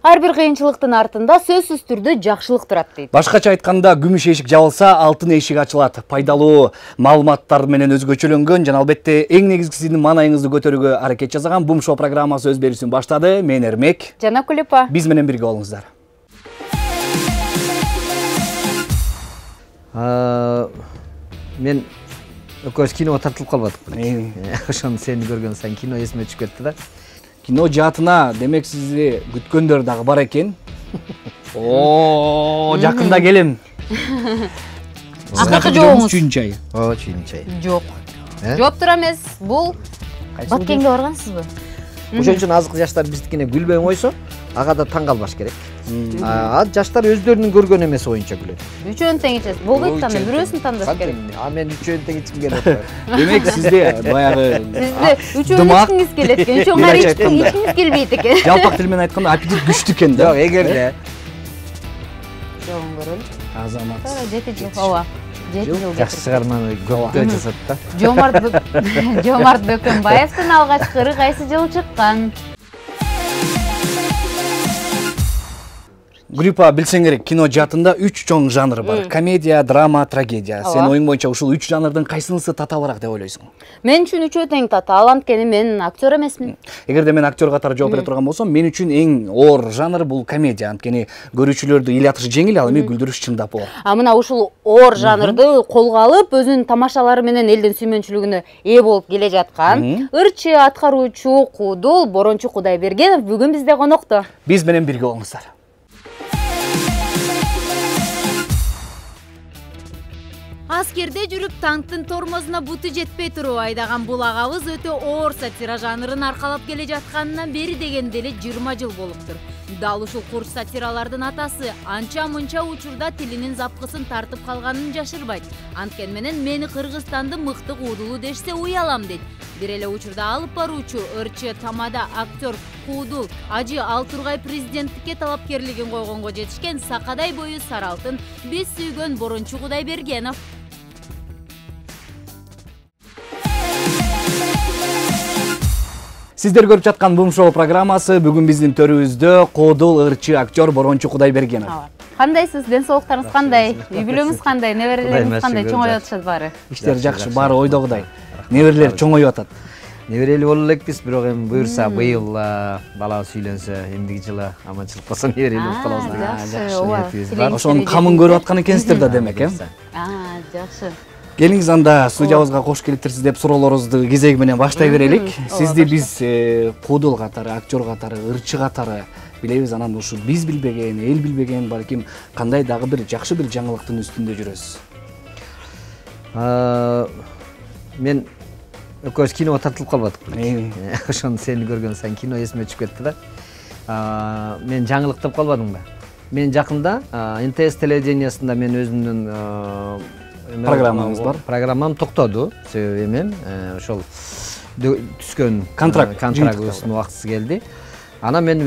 Ар бир кыйынчылыктын артында сөзсүз түрдө жакшылык турат дейт. Башкача айтканда, күмүш эшик жабылса, алтын эшик ачылат. Пайдалуу маалыматтар менен өзгөчөлөнгөн жана албетте эң негизгисинин маанайыңызды көтөрүүгө аракет жасаган Бум Шоу программасы өз берүүсүн баштады. Мен Эрмек Жана Кулепа. Биз менен бирге болуңуздар. Мен экөөбүз киного тартылып калбадык. Ошону сени көргөн сайын кино эсиме түшүп кетти да. Кино жаатына демек сизди күткөндөр дагы бар экен. Жакында келем. Акыркы жоогуңуз чүйүн чай. Чүйүн чай. Жок. Жооп тура эмес. Бул Баткенге баргансызбы? Ошон үчүн азыркы жаштар биздикине күлбөй койсо, ага да таң калбаш керек. Жаштар өздөрүнүн көргөн эмеси боюнча күлөт. Үчөөнү тең ичесиз. Болбойт да, бирөөсүн тандаш керек. Мен үчөөнү тең ичим келет. Демек сизде баягы Сизде үчөөнү ичкиңиз келет экен, үчөөнгө ичкиңиз келбейт экен. жалпак тил менен айтканда аппетит күчтүү экен да. Жок, эгерде. Жогун көрөлү. Азамат. 7 жыл, ооба. 7 жыл Жакшы чыгарманы көптөө жасат да. Жомарт Бөкөнбаевдин алгачкы ыры кайсы жылы чыккан? Группа билсең керек, кино жаатында 3 чоң жанр бар. Комедия, драма, трагедия. Сен оюң боюнча ушул 3 жанрдын кайсынысы татаалыраак деп ойлойсуң? Мен үчүн үчөө тең татаал, анткени мен актер эмесмин. Эгерде мен актер катары жооп бере турган болсом, мен үчүн эң оор жанр бул комедия. Анткени көрүүчүлөрдү ил атышы жеңил, ал эми күлдүрүш чындап болот. Мына ушул оор жанрды колго алып, өзүнүн тамашалары менен элдин сүймөнчүлүгүнө ээ болуп келе жаткан ырчы, аткаруучу Куудул Борончу Кудайбергенов бүгүн бизде конокто. Биз менен бирге болуңуздар. Аскерде жүрүп танктын тормозуна буту жетпей туруп айдаган бул агабыз өтө оор сатира жанрын аркалап келе жатканынан бери дегенде эле 20 жыл болуптур. Дал ушул курч сатиралардын атасы анча-мынча учурда тилинин запкысын тартып калганын жашырбайт. Анткени менен мени Кыргызстандын мыкты Куудулу дешсе уялам дейт. Бир эле учурда алып баруучу ырчы, тамада актер Куудул Ажы Алтургай президенттикке талапкерлигин койгонго жетишкен сакадай бою сары алтын биз сүйгөн Борончу Кудайбергенов. Сиздер көрүп жаткан Бум Шоу программасы бүгүн биздин төрүбүздө Куудул ырчы актер Борончу Кудайбергенов. Кандайсыз? Ден соолуктарыңыз кандай? Үй бүлөңүз кандай? Неберелериңиз кандай? Чоңоюп атышат баары? Иштер жакшы, баары ойдогудай. Неберелер чоңоюп атат. Неберели боло элекпиз, бирок эми буюрса быйыл балабыз үйлөнсө, эмдиги жылы аманчылык болсо неберели болуп калабыз деп. Жакшы. Ошонун камын көрүп аткан экенсиздер да демек, Жакшы. Келиңиз анда студиябызга кош келипсиз деп суроолорубузду кезеги менен баштай берелик. Сизди биз Куудул катары, актер катары, ырчы катары билебиз. Анан ушу биз билбеген, эл билбеген балким кандай дагы бир жакшы бир жаңылыктын үстүндө жүрөсүз. Мен экөөбүз киного тартылып калбадык. Ошону сени көргөн сайын кино эсиме түшүп кетти да. Мен жаңылык деп калбадым да. Мен жакында НТС телевидениясында мен өзүмдүн программаңыз бар. Программам токтоду. Себеби эмен ошол түскөн контрактыбыздын убактысы келди. Анан мен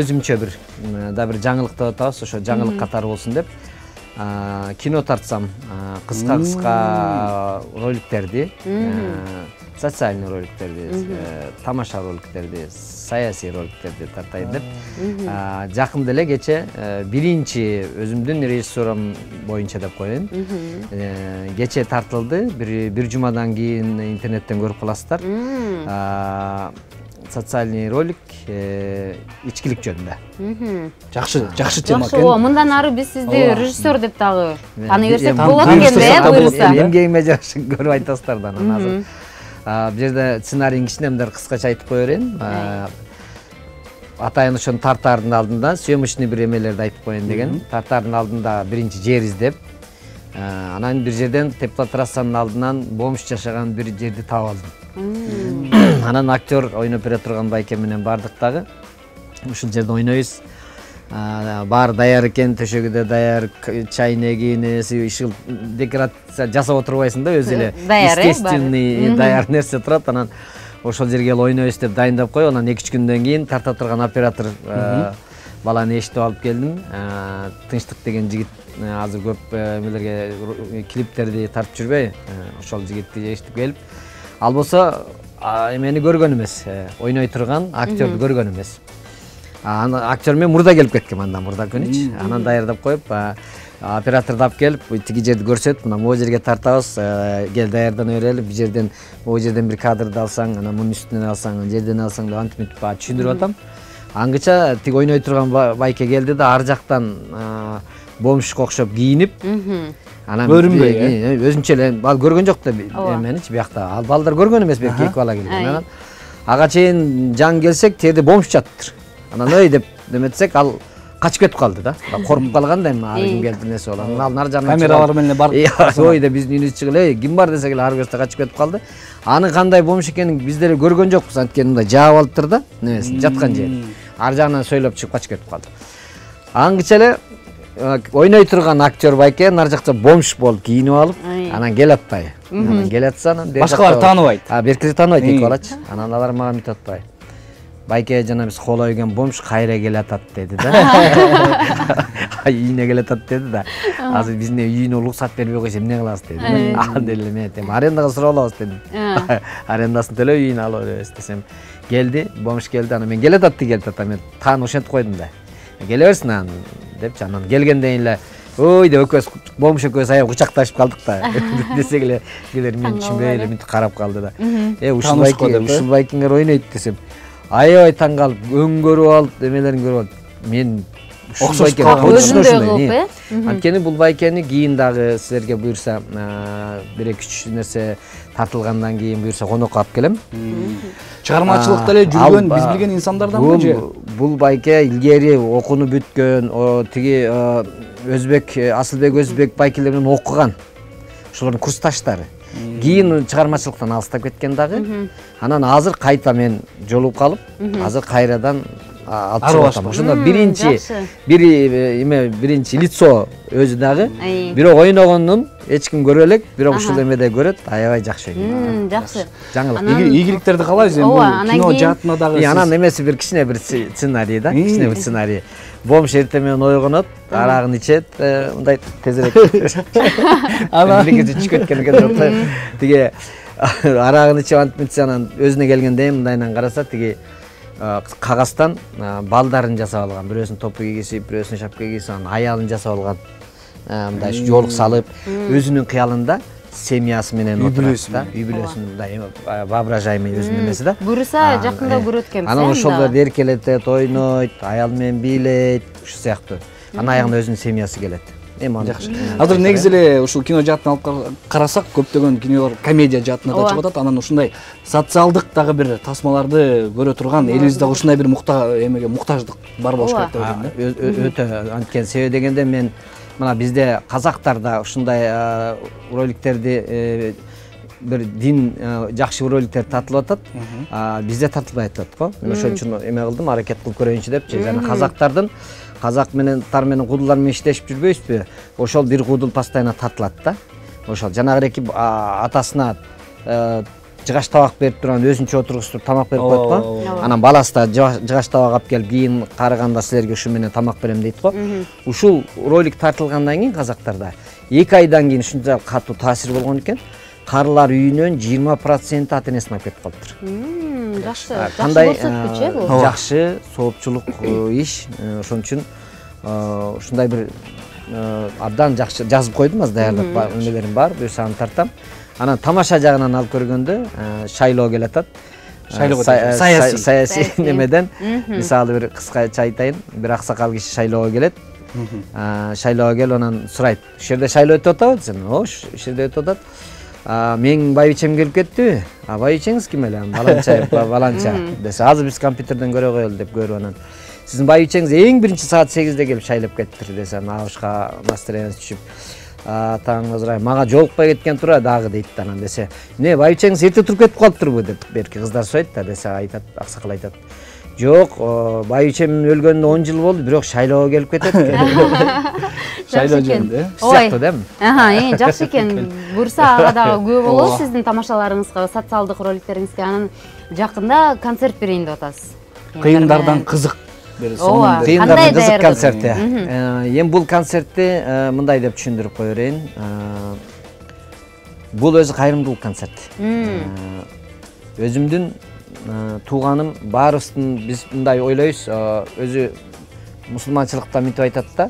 өзүмчө бир жаңылык деп атабыз, ошо жаңылык катары болсун деп кино тартсам, кыска роликтерди, социальный роликтерди, тамаша роликтерди, саясий роликтерди тартайын деп. Жакында эле кече биринчи өзүмдүн режиссурам боюнча деп коеюн. Кече тартылды, бир жумадан кийин интернеттен көрүп каласыздар. Социальный ролик ичкилик жөнүндө. Жакшы тема экен. Мындан ары биз сизди режиссер деп дагы таны берсек болот экен да, буюрса. Эмгегиме жакшы көрүп айтасыздар да анан азыр. Бул жерде сценарийин кичинемдер кыскача айтып кое берейин. Атайын ошону тартаардын алдында съемочный бир эмелерди айтып коеюн деген. Тартаардын алдында биринчи жер издеп, анан бир жерден теплотрассанын алдынан бомж жашаган бир жерди таап алдым. Анан актер ойноп бере турган байке менен бардык дагы. Ушул жерде ойнойбуз. Баары даяр экен, төшөгүдө даяр, чайнеги, нерсе, ишил декорация жасап отурбайсың да, өзү эле естественный даяр нерсе турат. Анан ошол жерге ойнойбуз деп дайындап коюп, анан 2-3 күндөн кийин тарта турган оператор баланы эшитип алып келдим. Тынчтык деген жигит азыр көп эмелерге клиптерди тартып жүрбөй, ошол жигитти эшитип келип, ал болсо эмени көргөн эмес, ойной турган актерду көргөн эмес. Актер мен мурда келип кеткем, андан мурда күнүч. Анан даярдап коюп, операторду алып келип, тиги жерди көрсөтүп, мына могу жерге тартабыз, кел даярдана берели, бул жерден могу жерден бир кадрды алсаң, анан мунун үстүнөн алсаң, жерден алсаң деп антип түшүндүрүп атам. Аңгыча тиги ойной турган байке келди да, ар жактан бомжко окшоп кийинип, анан көрүнбөй, өзүнчө эле ал көргөн жок да эменичи биякта. Ал балдар көргөн эмес, белки эки бала келген. Анан ага чейин жаң келсек, терде бомж жатыптыр. Анан ой деп деметсек, ал качып кетип калды да. Коркуп калгандай, ар ким келди нерсе болот. Анан нар жагынан камералар менен барып, ой деп биздин үйүбүз чыгып, ким бар десек эле ар бирөөсү качып кетип калды. Анын кандай бомж экенин биз деле көргөн жокпуз, анткени мындай жаап алыптыр да, немесин, жаткан жери. Ар жагынан сөйлөп чыгып качып кетип калды. Аңгыча эле ойной турган актер байке нар жакта бомж болуп кийинип алып, анан кел атпай. Анан кел атса, анан башкалар тааныбайт. Беркири тааныбайт эки балачы. Анан алар мага мынтип атпай. Байке жана биз колой келген бомж кайра кел атат деди да. Үйүнө кел атат деди да. Азыр биздин үйүнө уруксат бербей койсо эмне кылабыз деди. Ал деле мен айтам, арендага сурап алабыз дедим. Арендасын төлөп үйүнө алып беребиз десем, келди, бомж келди, анан мен кел атат деп келип атам, мен таанып ошентип койдум да. Келе берсин анан депчи, анан келгенден эле ой деп экөөбүз бомж экөөбүз аябай кучакташып калдык да. Десек эле келер мен түшүнбөй эле мынтип карап калды да. Ушул байкиңер ойнойт десем, аябай таң калып, өңгөрүп алып, эмелерин көрүп алып, мен ушул байкени анткени бул байкени кийин дагы силерге буюрса бир эки үч нерсе тартылгандан кийин буюрса конокко алып келем. Чыгармачылыкта эле жүргөн, биз билген инсандарданбы же? Бул байке илгери окууну бүткөн, тиги Өзбек, Асылбек Өзбек байкелер менен окуган. Ошолордун курсташтары. Кийин чыгармачылыктан алыстап кеткен дагы. Анан азыр кайта мен жолугуп калып, азыр кайрадан алып чыгып атам. Ошондо биринчи лицо өзү дагы, бирок ойногонун эч ким көрө элек, бирок ушул эмеде көрөт, аябай жакшы ойнойт. Жакшы. Жаңылык. Ийгиликтерди калайбыз эми? Кино жаатына дагы. Анан эмеси бир кичине бир сценарий да, кичине бир сценарий. Бомж эртең менен ойгонот, арагын ичет, мындай тезирээк. Анан биринчи түшүп кеткен экен. Тиги арагын ичип антып анан өзүнө келгенде мындайынан караса, тиги кагаздан балдарын жасап алган, бирөөсүн топу кийгизип, бирөөсүн шапка кийгизип, анан аялын жасап алган. Мындай жоолук салып, өзүнүн кыялында семьясы менен отурат да, үй бүлөсүн мындай воображаемый өзүнүн эмеси да. Буюрса жакында көрөт экенбиз. Анан ошолорду эркелетет, ойнойт, аял менен бийлейт, ушул сыяктуу. Анан аягында өзүнүн семьясы келет. Жакшы. Азыр негизи эле ушул кино жаатына алып карасак, көптөгөн кинолор комедия жаатына да чыгып атат. Анан ушундай социалдык дагы бир тасмаларды көрө турган, элибизде ушундай бир эмеге муктаждык бар болуш керек деп ойлойм. Өтө анткени себеби дегенде мен мына бизде казактарда ушундай роликтерди бир дин жакшы роликтер тартылып атат, бизде тартылбай атат го. Ошон үчүн эме кылдым, аракет кылып көрөйүнчү депчи. Жана казактардын казак менен тар менен куудулар менен иштешип жүрбөйбүзбү? Ошол бир куудул постоянно тартылат да. Ошол жанагы эки атасына жыгаш табак берип турган, өзүнчө отургузуп тамак берип коет го. Анан баласы да жыгаш табак алып келип, кийин карыганда силерге ушу менен тамак берем дейт го. Ушул ролик тартылгандан кийин казактарда 2 айдан кийин ушунча катуу таасир болгон экен. Карылар үйүнөн 20% ата-энесин алып кетип калыптыр. Жакшы. Кандай көрсөткүч бул? Жакшы, соопчулук иш. Ошон үчүн ушундай бир абдан жакшы жазып койдум, аз даярдап эмелерим бар, буюрса аны тартам. Анан тамаша жагынан алып көргөндө шайлоо келатат. Саясий немеден, мисалы бир кыскача айтайын, бир аксакал киши шайлоого келет. Шайлоого келип анан сурайт, ушул жерде шайлоо өтүп атабы десем, ошо ушул жерде өтүп атат. Менин байбичем келип кеттиби? Байбичеңиз ким эле? Баланча десе, азыр биз компьютерден көрө коелу деп көрүп анан. Сиздин байбичеңиз эң биринчи саат 8-де келип шайлап кеттир десе, абышка настроенияныз түшүп, таңыңыз ырай, мага жолукпай кеткен тура дагы дейт анан десе. Эмне, байбичеңиз эрте туруп кетип калыптырбы деп берки кыздар сурайт да десе, айтат, аксакал айтат. Жок, байбичем өлгөнүнө 10 жыл болду, бирок шайлоого келип кетет. Шайлоо жөнүндө. Сыяктуу дем. Жакшы экен. Буюрса ага дагы күбө болобуз сиздин тамашаларыңызга, социалдык роликтериңизге. Анан жакында концерт берейин деп атасыз. Кыйындардан кызык бир сонун бир Кыйындарды Кандай кызык даярдык? концерт. Эми бул концертти мындай деп түшүндүрүп кое берейин. Бул өзү кайрымдуулук концерти. Өзүмдүн тууганым баарыбыздын биз мындай ойлойбуз, өзү мусулманчылыкта мынтип айтат да,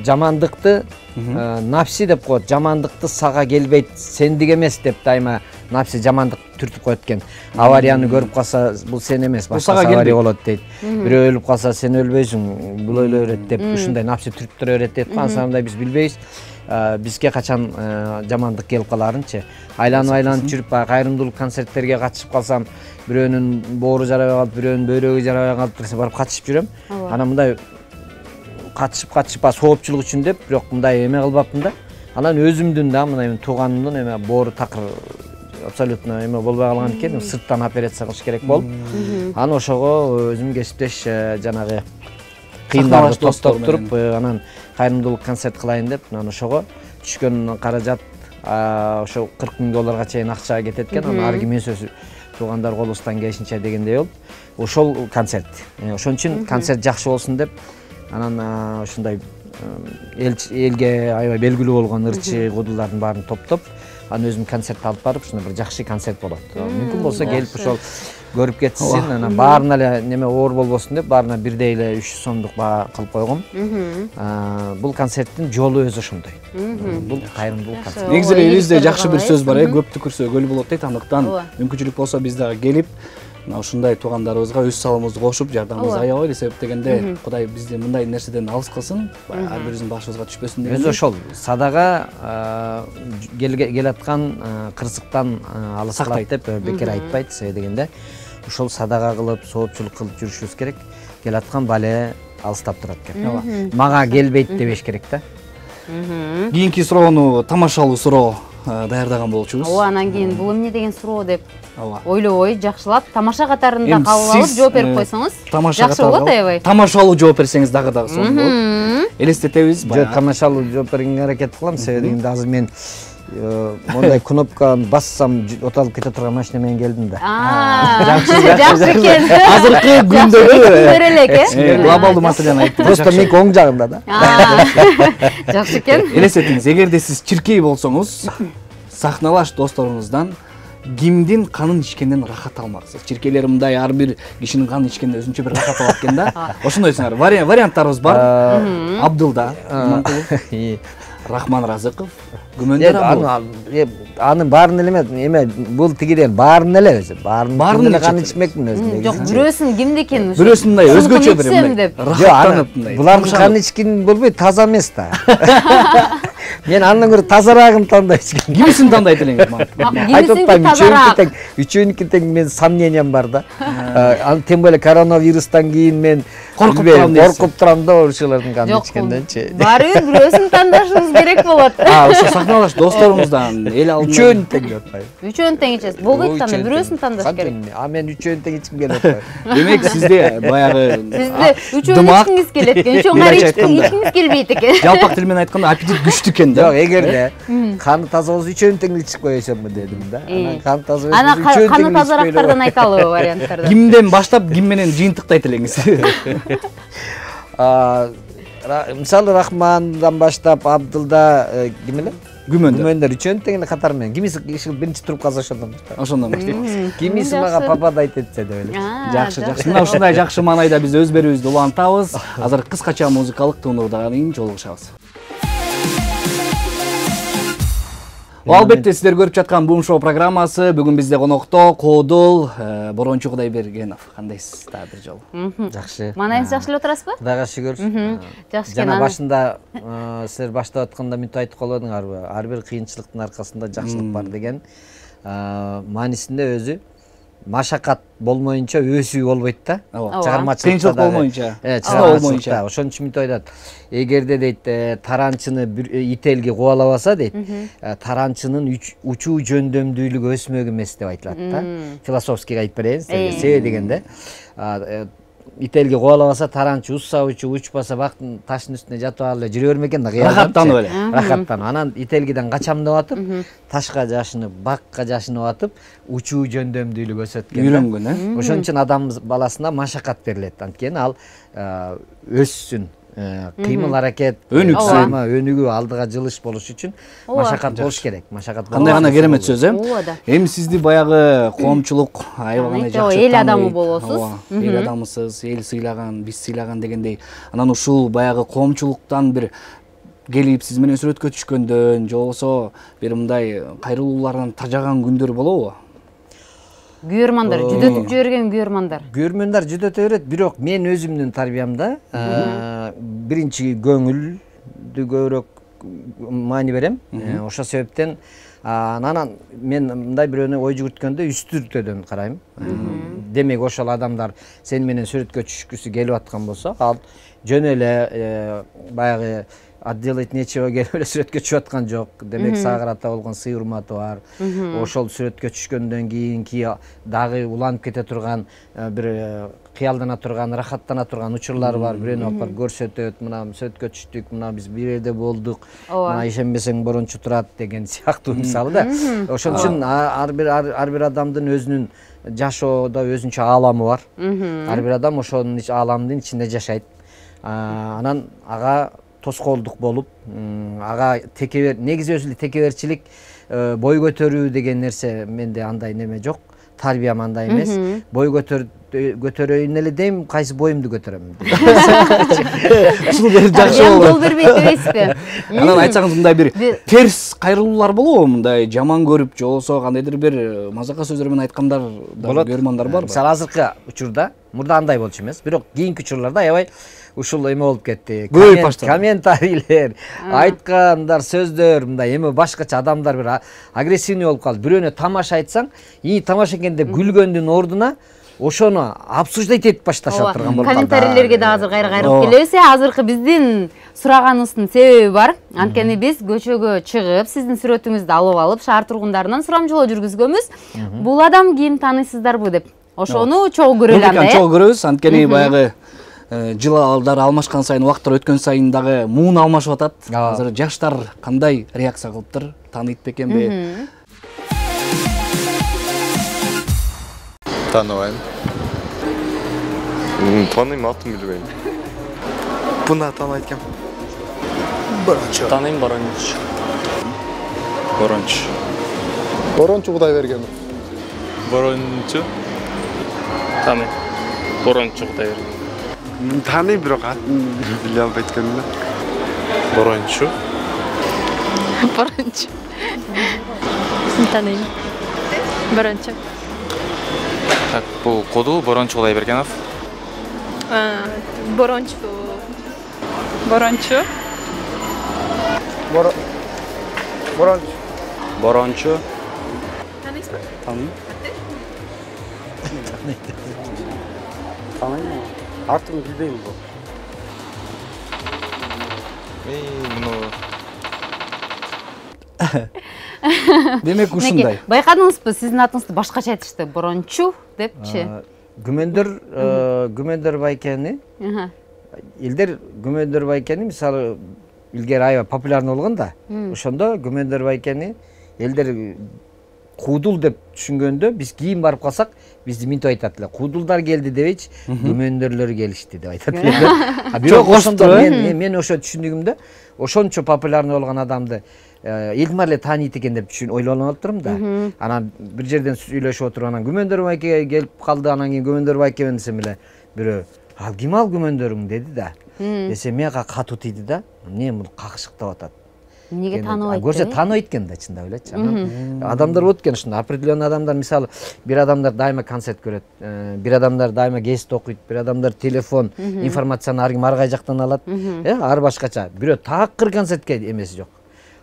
жамандыкты напси деп коет, жамандыкты сага келбейт, сендик эмес деп дайыма напси жамандык түртүп коет экен. Аварияны көрүп калса, бул сен эмес, башка авария болот дейт. Бирөө өлүп калса, сен өлбөйсүң, бул өлө берет деп ушундай напси түртүп тура берет дейт. Ансамдай биз билбейбиз. Бизге качан жамандык келип каларынчы. Айланып жүрүп, кайрымдуулук концерттерге катышып калсам, бирөөнүн боору жарабай калып, бирөөнүн бөйрөгү жарабай калып десе барып катышып жүрөм. Анан мындай катышып соопчулук үчүн деп, бирок мындай эме кылбаптын да. Анан өзүмдүн да, мындай тууганымдын эме боору такыр абсолютно эме болбой калган экен, сырттан операция кылыш керек болуп. Анан ошого өзүм кесиптеш жанагы кыйындарды токтоп анан кайрымдуулук концерт кылайын деп, анан ошого түшкөн каражат ошо 40 000 долларга чейин акча кетет экен. Анан ар ким өз туугандар колубуздан келишинче дегендей болуп, ошол концерт. Ошон үчүн концерт жакшы болсун деп, анан ушундай элге аябай белгилүү болгон ырчы кудулардын баарын топтоп, анан өзүм концерт алып барып, ушундай бир жакшы концерт болот. Мүмкүн болсо келип ошол көрүп кетсин, анан баарына эле неме оор болбосун деп, баарына бирдей эле 300 сомдук баа кылып койгом. Бул концерттин жолу өзү ошондой. Бул кайрымдуулук концерт. Негизи элибизде жакшы бир сөз бар, көптү көрсө көл болот дейт. Андыктан мүмкүнчүлүк болсо биз дагы келип, ушундай туугандарыбызга өз салымыбызды кошуп, жардамыбызды аябай эсеп дегенде, Кудай бизди мындай нерседен алыс кылсын, ар бирибиздин башыбызга түшпөсүн деген. Өзү ошол садага келаткан кырсыктан алыс кылат деп бекер айтпайт, себеби дегенде ошол садага кылып, соопчулук кылып жүрүшүбүз керек. Келаткан бале алыстап турат экен. Мага келбейт дебеш керек да. Кийинки суроону тамашалуу суроо даярдаган болчубуз. Анан кийин бул эмне деген суроо деп ойлобой, жакшылап тамаша катарында кабыл алып жооп берип койсоңуз жакшы болот аябай. Тамашалуу жооп берсеңиз дагы сонун болот. Элестетебиз. Жок, тамашалуу жооп берүүгө аракет кылам, себеби дегенде азыр мен мондай кнопканы бассам оталып кете турган машина менен келдим да. Жакшы экен. Азыркы күндөгү глобалдуу маселени айттым. Просто мен оң жагында да. Жакшы экен. Элестетиңиз, эгерде сиз чиркей болсоңуз, сахналаш досторуңуздан кимдин канын ичкенден рахат алмаксыз. Чиркейлер мындай ар бир кишинин канын ичкенде өзүнчө бир рахат алат экен да. Ошондойсуңар. Варианттарыбыз бар. Абдылда Иманкулов, Рахман Разыков, Күмөндөр анын баарын эле эме бул тигиден баарын эле өзү. Баарын эле кан ичмекмин өзү. Жок, бирөөсүн кимдикин бирөөсүн мындай өзгөчө бир рахаттанып мындай. Булардын каны ичкин болбойт, таза эмес да. Мен андан көрө тазараагын тандайчы. Кимисин тандайт элеңиз? Кимисин тазараак. Үчөөнүкү тең мен сомнениям бар да. Тем более коронавирустан кийин мен коркуп турам да ошолордун каны ичкенденчи. Баары бирөөсүн тандашыңыз керек болот. Ошо сахналаш досторуңуздан эл алдында үчөөнү тең атпайбы? Үчөөнү тең ичесиз. Болбойт да, бирөөсүн тандаш керек. Мен үчөөнү тең ичким келет. Демек сизде баягы сизде үчөөнү ичкиңиз келет экен, үчөөнү ичкиңиз келбейт экен. Жалпак тил менен айтканда аппетит күчтүү экен да. Жок, эгерде каны таза болсо үчөөнү тең ичип коесумбу дедим да. Анан каны таза болсо анан каны тазарактардан айталыбы варианттарды? Кимден баштап ким менен жыйынтыктайт элеңиз? Мисалы Рахмандан баштап Абдылда ким эле? Күмөндөр үчөөнү тең эле катар менен. Кимиси биринчи туруп калса ошондон баштап. Ошондон баштайт. Кимиси мага попадать этсе деп эле. Жакшы. Мына ушундай жакшы маанайда биз өз берүүбүздү улантабыз. Азыр кыскача музыкалык туунуудан кийин жолугушабыз. Албетте сиздер көрүп жаткан Boom Show программасы. Бүгүн бизде конокто Коодул Борончу Кудайбергенов. Кандайсыз да бир жолу? Жакшы. Маанайыңыз жакшы эле отурасызбы? Кудайга шүгүр. Жакшы экен. Жана башында силер баштап атканда мынтип айтып калдыңарбы? Ар бир кыйынчылыктын аркасында жакшылык бар деген. Маанисинде өзү машакат болмоюнча өсүү болбойт да. Чыгармачылык болмоюнча. Болмоюнча. Ошон үчүн мынтип айтат. Эгерде дейт таранчыны ителги кубалабаса дейт, таранчынын учуу жөндөмдүүлүгү өсмөк эмес деп айтылат да. Философский айтып берейин, себеби дегенде ителге кубалабаса таранчы уссабычы учпаса бактын таштын үстүнө жатып алып эле жүрө бермекен да Рахаттанып эле. рахаттанып анан ителгиден качам деп атып ташка жашынып бакка жашынып атып учуу жөндөмдүүлүк өсөткөн Үйрөнгөн, ошон үчүн адам баласына машакат берилет анткени ал өссүн кыймыл аракет өнүгүү алдыга жылыш болуш үчүн машакат болуш керек кандай гана керемет сөз Ооба да. эми сизди баягы коомчулук аябагана жакшы эл адамы болосуз. эл адамысыз, эл сыйлаган, биз сыйлаган дегендей анан ушул баягы коомчулуктан бир келип сиз менен сүрөткө түшкөндөн же болбосо бир мындай кайрылуулардан тажаган күндөр болобу? Күйөрмандар жүдөтүп жиберген Күйөрмандар жүдөтө берет, бирок мен өзүмдүн тарбиямда биринчи көңүлдү көбүрөөк маани берем. Ошол себептен анан мен мындай бирөөнө ой жүгүрткөндө үстүртөдөн карайм. Демек ошол адамдар сен менен сүрөткө түшкүсү келип аткан болсо, ал жөн эле баягы отделать нечего келип эле сүрөткө түшүп аткан жок. Демек сагырата болгон сый урматы бар. Ошол сүрөткө түшкөндөн кийинки дагы уланып кете турган бир кыялдана турган, рахаттана турган учурлар бар. Бирөөнү алып барып көрсөтөт, мына сүрөткө түштүк, мына биз бир жерде болдук, мына ишенбесең борончу турат деген сыяктуу мисалы да. Ошон үчүн ар бир адамдын өзүнүн жашоодо өзүнчө ааламы бар. Ар бир адам ошонун ааламдын ичинде жашайт. Анан ага тоскоолдук болуп, ага негизи өзү эле текеберчилик, бой көтөрүү деген нерсе менде андай неме жок. Тарбиям андай эмес. Бой көтөрөйүн эле дейм, кайсы боюмду көтөрөм. Ушул бир жакшы болду. Жол бербейт эмеспи? Анан айтсаңыз мындай бир терс кайрылуулар болобу? Мындай жаман көрүп, же болбосо кандайдыр бир мазака сөздөр менен айткандар көрмандар барбы? Мисалы азыркы учурда, мурда андай болчу эмес, бирок кийинки учурларда аябай ушул эме болуп кетти. Комментарийлер, айткандар, сөздөр, мындай эме башкача адамдар бир агрессивный болуп калды. Бирөөнө тамаша айтсаң, тамаша экенде күлгөндүн ордуна ошону обсуждать этип башташат турган болуп калды. Комментарийлерге да азыр кайрылып келебиз. Азыркы биздин сураганыбыздын себеби бар. Анткени биз көчөгө чыгып, сиздин сүрөтүңүздү алып алып, шаар тургундарынан сурамжылоо жүргүзгөнбүз. Бул адам ким, тааныйсыздарбы деп. Ошону чогуу көрөлү анда. Чогуу көрөбүз. Анткени баягы жылдар алмашкан сайын, убакыттар өткөн сайын дагы муун алмашып атат. Азыр жаштар кандай реакция кылыптыр? Тааныйт бекенби? Таныбайм. Таныйм, атын билбейм. Буна таанайт экен. Таныйм, Борончу. Борончу Кудайбергенов. Борончу. Таныйм. Борончу Кудайбергенов. Таныйм, бирок атын биле албайт экенмин. Борончу. Таныйм. Борончу. Так, бул коду Борончу Кудайбергенов. Борончу. Борончу. Таныйсызбы? Таныйм. Таныйм. Атын билбейм бул. Демек ушундай. Байкадыңызбы, сиздин атыңызды башкача айтышты, Борончу депчи. Күмөндөр байкени, элдер күмөндөр байкени мисалы илгери аябай популярный болгон да. Ошондо күмөндөр байкени элдер куудул деп түшүнгөндө биз кийин барып калсак бизди минтип айтат эле. Куудулдар келди дебейчи, күмөндөрлөр келишти деп айтат эле. Бирок ошондо мен ошо түшүндүгүмдө ошончо популярный болгон адамды элдин эле тааныйт экен деп ойлонуп алыптырмын да. Анан бир жерден сүйлөшүп отуруп анан күмөндөр байке келип калды, анан кийин күмөндөр байке десем эле бирөө ал ким ал күмөндөрүң деди да. Десе мага катуу тийди да. Эмне муну какшыктап атат. Эмнеге тааныбайт? Көрсө тааныбайт экен да, чындап элечи. Адамдар болот экен ушундай определенный адамдар, мисалы бир адамдар дайыма концерт көрөт, бир адамдар дайыма гезит окуйт, бир адамдар телефон информацияны ар ким ар кай жактан алат, ар башкача. Бирөө такыр концертке эмеси жок.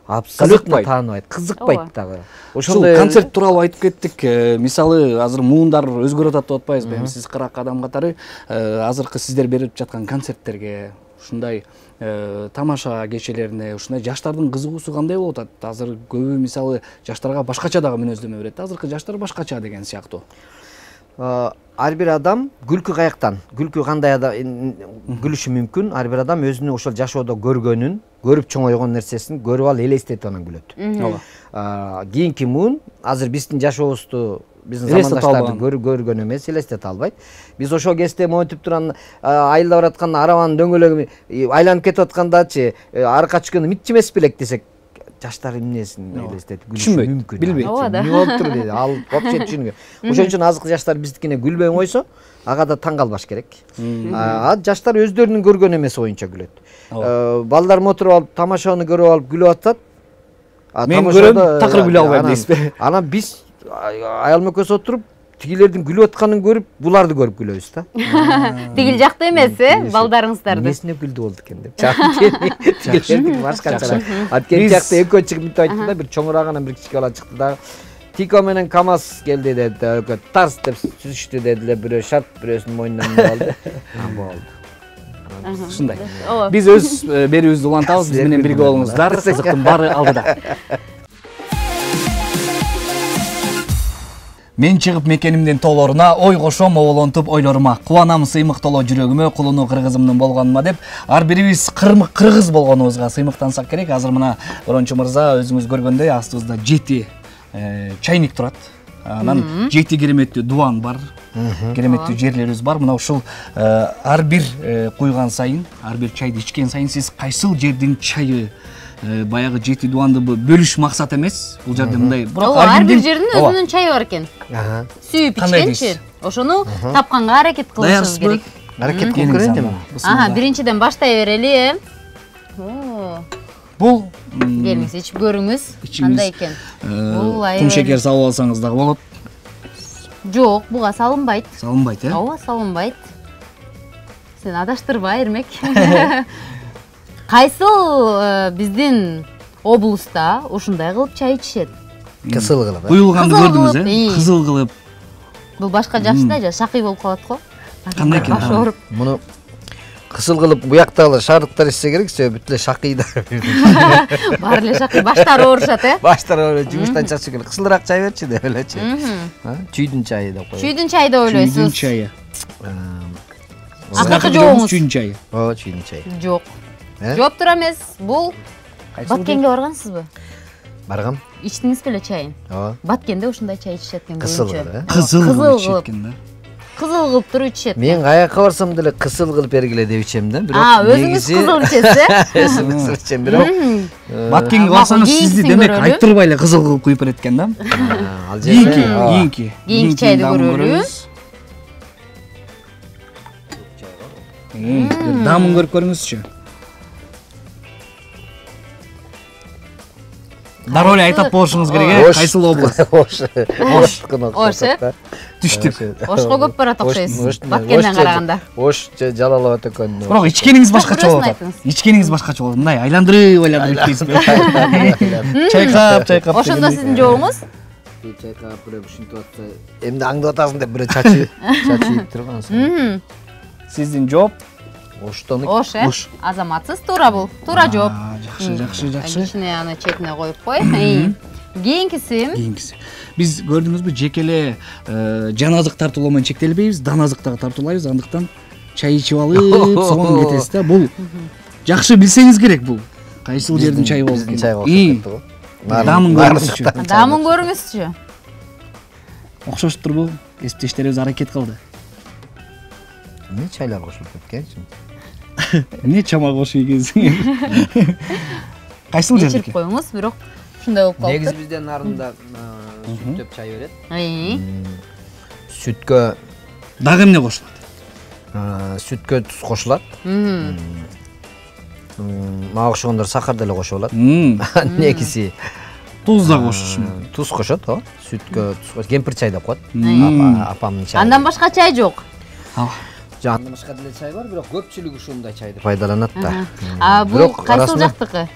Абсолютно тааныбайт, кызыкпайт дагы. Ошондой концерт тууралуу айтып кеттик. Мисалы азыр муундар өзгөрүп атат деп атпайбызбы? Эми сиз 40 адам катары азыркы сиздер берип жаткан концерттерге, ушундай тамаша кечелерине, ушундай жаштардын кызыгуусу кандай болуп атат? Азыр көбү мисалы жаштарга башкача дагы мүнөздөмө берет. Азыркы жаштар башкача деген сыяктуу. ар бир адам күлкү каяктан, күлкү кандай күлүшү мүмкүн, ар бир адам өзүнүн ошол жашоодо көргөнүн, көрүп чоңойгон нерсесин көрүп алып элестетип анан күлөт. Кийинки муун азыр биздин жашообузду биздин замандаштарды көргөн эмес, элестете албайт. Биз ошол кезде монтип турган айылда баратканда арабанын дөңгөлөгү айланып кетип аткандачы арка түшкөндө митчи эмес белек десек, жаштар эмнесин элестетип күлүшү мүмкүн. Билбейт. Эмне болуп тур дейт. Ал вообще түшүнгөн. Ошон үчүн азыркы жаштар биздикине күлбөй койсо, ага да таң калбаш керек. Жаштар өздөрүнүн көргөн эмеси боюнча күлөт. Балдар отуруп алып, тамашаны көрүп алып күлүп атат. Мен көрөм, такыр күлө албайм дейсизби? Анан биз аялым экөөбүз отуруп, тигилердин күлүп атканын көрүп, буларды көрүп күлөбүз да. Тигил жакта эмес, балдарыңыздарды. Эмнесине күлдү болду экен деп. Тигилердин башкача. Анткени жакта экөө чыгып мынтип айтты да, бир чоңураагынан бир кичике бала чыкты да. Тико менен КамАЗ келди деди, экөө тарс деп сүзүштү дедилер, бирөө шарт бирөөсүнүн мойнунан алды. Болду. Ушундай. Биз өз берүүбүздү улантабыз, биз менен бирге болуңуздар. Кызыктын баары алдыда. Мен чыгып мекенимдин тоолоруна, ой кошом оболонтуп ойлорума, кубанам сыймыктоло жүрөгүмө, кулуну кыргызымдын болгонума деп, ар бирибиз кыргыз болгонубузга сыймыктансак керек. Азыр мына Борончу мырза өзүңүз көргөндөй астыбызда 7 чайник турат. Анан 7 кереметтүү дубан бар. Кереметтүү жерлерибиз бар. Мына ушул ар бир куйган сайын, ар бир чайды ичкен сайын сиз кайсыл жердин чайы баягы 7 дуанды бөлүш максат эмес. Бул жерде мындай, бирок ар бир жердин өзүнүн чайы бар экен. Сүйүп ичкенчи. Ошону тапканга аракет кылышыбыз керек. Аракет кылып көрөйүн. Биринчиден баштай берели. Бул келиңиз ичип көрүңүз. Кандай экен? Бул кум шекер салып алсаңыз дагы болот. Жок, буга салынбайт. Салынбайт, Ооба, салынбайт. Сен адаштырба, Эрмек. Кайсыл биздин облуста ушундай кылып чай ичишет? Кысыл кылып. Куюлганды көрдүңүз, кызыл кылып. Бул башка жакшы да, шакый болуп калат го. Кандай экен? Башы ооруп. Муну кысыл кылып буяктагы шаардыктар ичсе керек, бүт эле шакыйдар. Баары эле шакый, баштары оорушат, Баштары ооруп, жумуштан чачып келип, кысылыраак чай берчи деп элечи. Чүйдүн чайы деп коет. Чүйдүн чайы деп ойлойсуз? Чүйдүн чайы. Акыркы жообуңуз? Чүйдүн чайы. Ооба, чүйдүн чайы. Жок. Жооп тура эмес. Бул Баткенге баргансызбы? Баргам. Ичтиңиз беле чайын? Ооба. Баткенде ушундай чай ичишет экен көбүнчө. Кызыл кылып ичет экен да. Кызыл кылып туруп ичишет. Мен каяка барсам деле кысыл кылып бергиле деп ичем да. Өзүңүз кызыл ичесиз, Өзүм кызыл ичем, бирок Баткенге барсаңыз сизди демек айттырбай эле кызыл кылып куюп берет экен да. Ал жерде Кийинки чайды көрөлү. Дамын көрүп көрүңүзчү. Дароо эле айтып болушуңуз керек, кайсыл область? Ош. Түштүк. Ошко көп барат окшойсуз. Баткенден караганда. Ош Жалал Абад экен. Бирок ичкениңиз башкача болот. Ичкениңиз башкача болот. Мындай айландырып ийсизби? Чайкап. Ошондо сиздин жообуңуз? Чайкап бирөө ушинтип атса, эмне аңдып атасың деп бирөө чачып тургансың. Сиздин жооп Оштон. Ош, азаматсыз, туура бул. Туура жооп. Жакшы. Кичине аны четине коюп кой. Кийинкиси. Биз көрдүңүзбү, жеке эле жаназык тартуулоо менен чектелбейбиз, даназык дагы тартуулайбыз. Андыктан чай ичип алып, сонун кетесиз да. Бул жакшы билсеңиз керек бул. Кайсыл жердин чайы болуп экен. Дамын көрүңүзчү. Дамын көрүңүзчү. Окшош турбу? Кесиптештерибиз аракет кылды. Эмне чайлар кошулуп кеткенчи? Эмне чама кошуп экенсиң? Кайсыл жердики? Ичип коюңуз, бирок ушундай болуп калды. Негизи бизден нарында сүт деп чай берет. Сүткө дагы эмне кошулат? Сүткө туз кошулат. Мага окшогондор сахар деле кошуп алат. Негизи туз да кошуш. Туз кошот, сүткө туз. Кемпир чай деп коет. Апамдын чайы. Андан башка чай жок. Андан башка деле чай бар, бирок көпчүлүгү ушундай чайды пайдаланат да. Бул кайсыл жактыкы?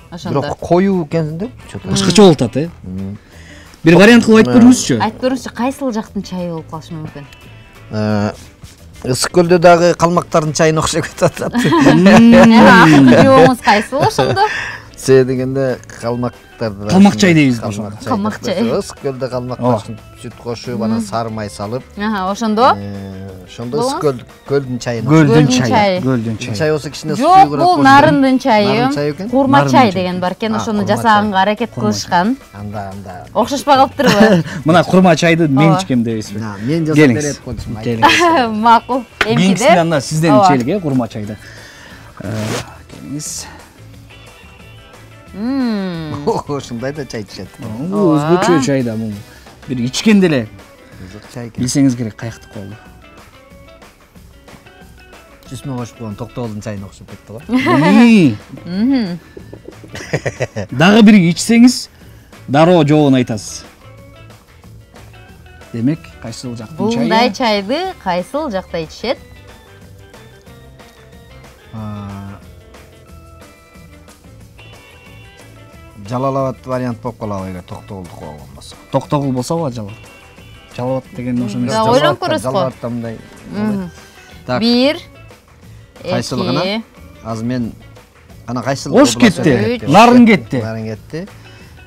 Ошондо. Бирок коюу экен деп, башкача болуп атат, Бир вариант кылып айтып көрүңүзчү. Айтып көрүңүзчү, кайсыл жактын чайы болуп калышы мүмкүн? Ысык көлдө дагы калмактардын чайына окшоп кетип атат. Жообуңуз кайсыл ошондо? Се дегенде калмактарды. Калмак чай дейбиз ошо. Калмак чай. Ысык көлдө калмактар сүт кошуп, анан сары май салып. Ошондо? Ошондо ысык көлдүн чайын. Гөлдүн чайы. Гөлдүн чайы. Чай болсо кичине Жок, бул нарындын чайы. Курма чай деген бар экен, ошону жасаганга аракет кылышкан. Анда. Окшошпой калыптырбы? Мына курма чайды мен ичкем дейсизби? Мен жасап берет коюшум. Макул. Кийинкисинен анда сизден ичелик, курма чайды. Келиңиз. Ушундай да чай ичет. Өзгөчө чай да бул. Бир ичкенде эле Чай. билсеңиз керек каяктык болду. Жүзмө кошуп койгон Токтогулдун чайына окшоп кетти го. Дагы бир ичсеңиз, дароо жообун айтасыз. Демек, кайсыл жактын чайы? Мындай чайды кайсыл жакта ичишет? Жалалабад вариант болуп калабы эгер Токтогулдук болгон болсо. Токтогул болсо Жалалабад. Жалалабад деген ошо эмес. Ойлонуп көрөсүз го. Жалалабадта мындай. Так. 1 Кайсылыгына? Азыр мен ана кайсыл? Ош кетти. Нарын кетти. Нарын кетти.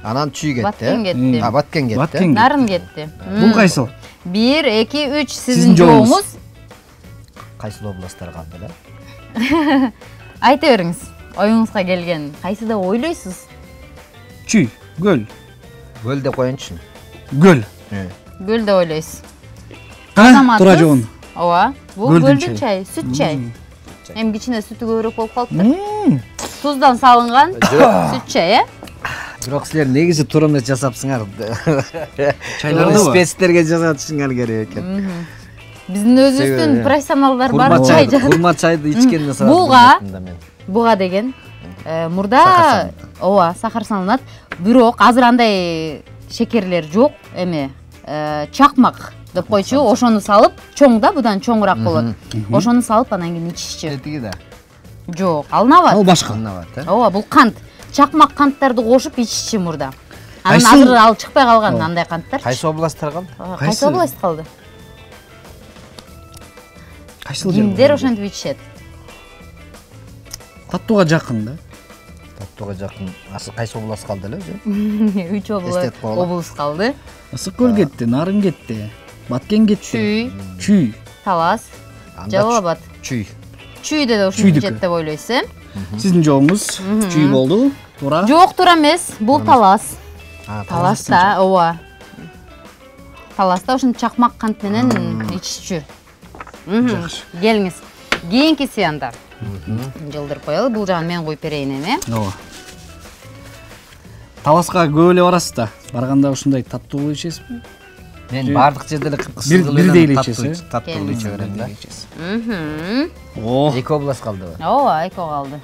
Анан чүй кетти. Баткен кетти. Баткен кетти. Баткен. Нарын кетти. Бул кайсыл? 1 2 3 Сиздин сиздин жообуңуз. Кайсыл областтар калды эле? Айта бериңиз. Оюңузга келген кайсы деп ойлойсуз? Чүй, гөл. Гөл деп коеюнчу. Гөл. Гөл деп ойлойсуз. Тура жоон. Ооба. Бул гөлдүн чайы, сүт чай. Эми кичине сүтү көбүрөөк болуп калыптыр. Туздан салынган сүт чай, Бирок силер негизи туура эмес жасапсыңар. Чайларды спецтерге жасатышыңар керек экен. Биздин өзүбүздүн профессионалдар бар чай жасап. Курма чайды ичкенде Буга деген мурда ооба сахар салынат. Бирок азыр андай шекерлер жок, эми чакмак деп койчу, ошону салып, чоң да, будан чоңураак болот. Ошону салып анан кийин ичишчү. Этиги да. Жок, алынабат. Ал башка. Ооба, бул кант. Чакмак канттарды кошуп ичишчи мурда. Анан азыр ал чыкпай калган андай канттар. Кайсы областтар калды? Кайсы област калды? Кайсыл жер? Кимдер ошентип ичишет? Таттууга жакын да. Таттууга жакын. Асыл кайсы област калды эле? 3 област калды. Ысык көл кетти, Нарын кетти, Баткен кетти. Чүй. Талас. Жалалабад. Чүй. Чүйдө да ушунчу жет деп ойлойсуз, Сиздин жообуңуз чүй болду. Туура. Жок, туура эмес. Бул Талас. Таласта, ооба. Таласта ушун чакмак кант менен ичишчү. Келиңиз. Кийинкиси анда. Жылдырып коелу. Бул жагын мен коюп берейин эми. Ооба. Таласка көп эле барасыз да. Барганда ушундай таттуу ичесизби? Мен бардык жерде эле бирдей эле ичесиз, таттуу иче берем да. О, Эки област калдыбы? Ооба, эки калды.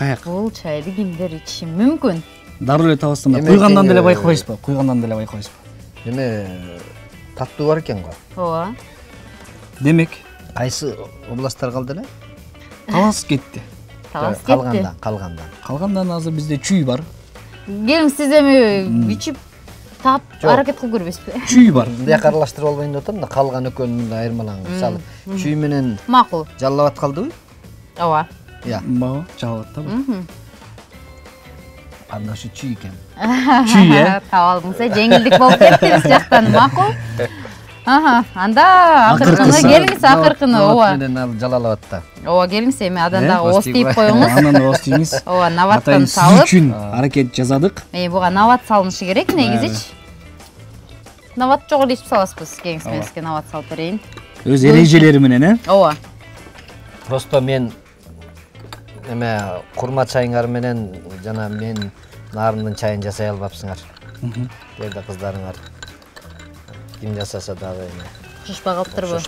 каяк? Бул чайды кимдер ичиши мүмкүн? Дароо эле табастан куйгандан деле байкабайсызбы? Куйгандан деле байкабайсызбы? Эме таттуу бар экен го. Ооба. Демек, Кайсы областтар калды эле? Талас кетти. Талас кетти. Калгандан азыр бизде чүй бар. Келиңиз, сиз эми ичип тап аракет кылып көрбөйсүзбү? Чүй бар. Мындай аралаштырып албайын деп атам да, калган экөөнү мындай айырмалаңыз. Мисалы, чүй менен Макул. Жалалабад калдыбы? Ооба. Баба, Жалалабадта бар. Анда ушу чүй экен. Чүй, Таап алдыңыз, жеңилдик болуп кетти биз жактан, макул. Анда акыркыны келиңиз, акыркыны, ооба. Менен ал Жалалабадта. Ооба, келиңиз, эми аданда ооз тийип коюңуз. Анан ооз тийиңиз. Ооба, наваттан Атайын сиз салып. үчүн аракет жасадык. Буга нават салынышы керек, негизичи. Нават жок эле ичип саласызбыз, келиңиз, мен сизге нават салып берейин. Өз эрежелери менен, Ооба. Просто мен эме курма чайыңар менен жана мен нарындын чайын жасай албапсыңар. Жерде кыздарыңар ким жасаса дагы эме Окшошпой калыптырбы?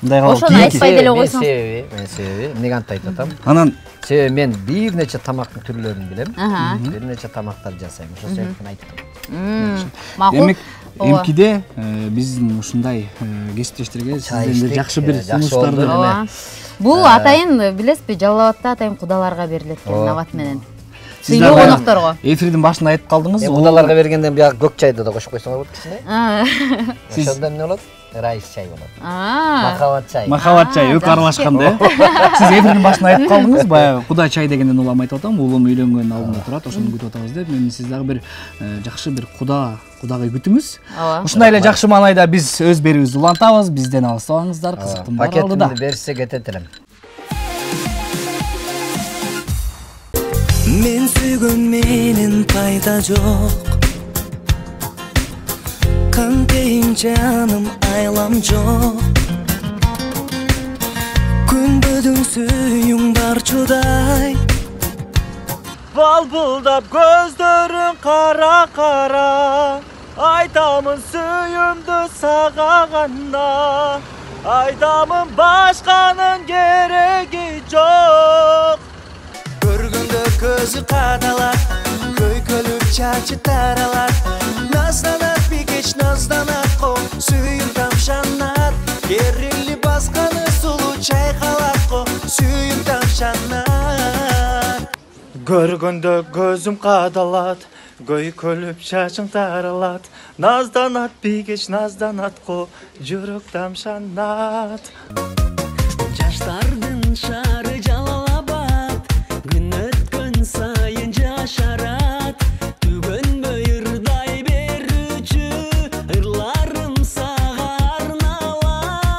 мындай калып Ошону айтпай деле койсоң. Мен себеби, эмнеге антип айтып атам? Анан Себеби мен бир нече тамактын түрлөрүн билем. Бир нече тамактар жасайм. Ошо себептен айттым. Макул. демек эмкиде биздин ушундай кесиптештерге сизден жакшы бир сунуштарды Ооба. Бул атайын билесизби, Жалалабадта атайын кудаларга берилет экен нават менен. Сыйлуу конокторго. Эфирдин башында айтып калдыңыз. Кудаларга бергенде бияк көк чайды да кошуп койсоңор болот кичине. Ошондо эмне болот? Райс чай болот. Махаббат чай. Махаббат чай өкө аралашканда. Сиз эфирдин башында айтып калдыңыз, баягы Куда чай дегенден улам айтып атам, улум үйлөнгөн алдында турат, ошону күтүп атабыз деп. Мен сиз дагы бир жакшы бир кудагы күтүңүз. Ушундай эле жакшы маанайда биз өз берүүбүздү улантабыз, бизден алыстабаңыздар, кызыктын баары алдыда. Пакетимди берсе кетет элем. Мен сүйгөн менен пайда жок. Кантейин жаным айлам жок. Күнбүдүң сүйүң барчудай. Балбылдап көздөрүң кара-кара. Айтамын сүйүмдү сага гана. Айтамын башканын кереги жок. Көргөндө көзү кадалат, көйкөлүп чачы таралат. Назданат бикеч назданат ко, сүйүм тамшанат. Керили басканы сулуу чайкалат ко, сүйүм тамшанат. Көргөндө көзүм кадалат, көйкөлүп чачың таралат. Назданат бикеч назданат ко, жүрөк тамшанат. Жаштардын шары жалалабат, күн өткөн сайын жашарат. Түгөн бөйүрдай берүүчү ырларым сага арналат.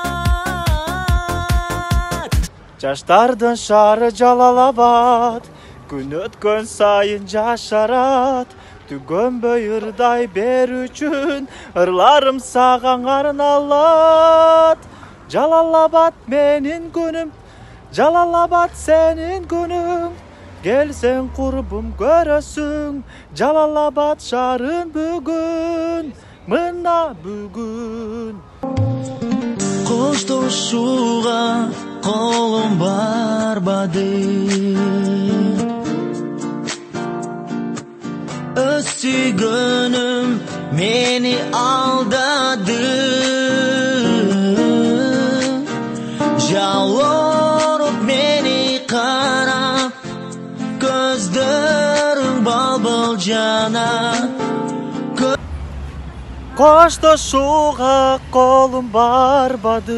Жаштардын шары жалалабат, күн өткөн сайын жашарат. Түгөн бөйүрдай берүүчүн ырларым сага арналат. Жалалабат менин күнүм, жалалабат сенин күнүң. Келсең курбум көрөсүң, жалалабат шарын бүгүн, мына бүгүн. Коштошууга колум барбады. Өз сүйгөнүм мени алдады. Жалоруп мени карап, көздөрүң балбыл жана. Коштошууга колум барбады.